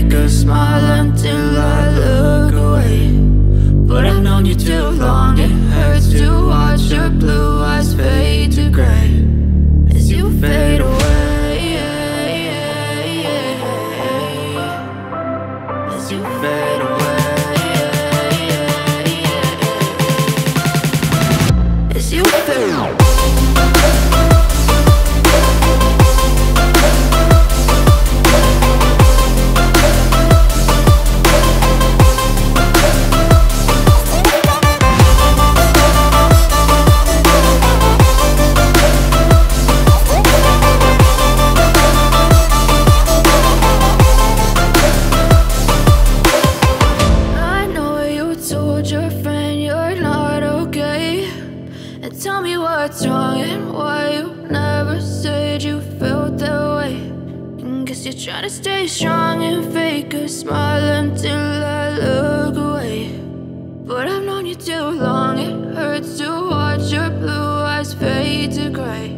fake a smile until I look away. But I've known you too long, it hurts to watch your blue eyes fade to gray as you fade away, as you fade away, as you fade away. What's wrong and why you never said you felt that way? And guess you're trying to stay strong and fake a smile until I look away. But I've known you too long, it hurts to watch your blue eyes fade to gray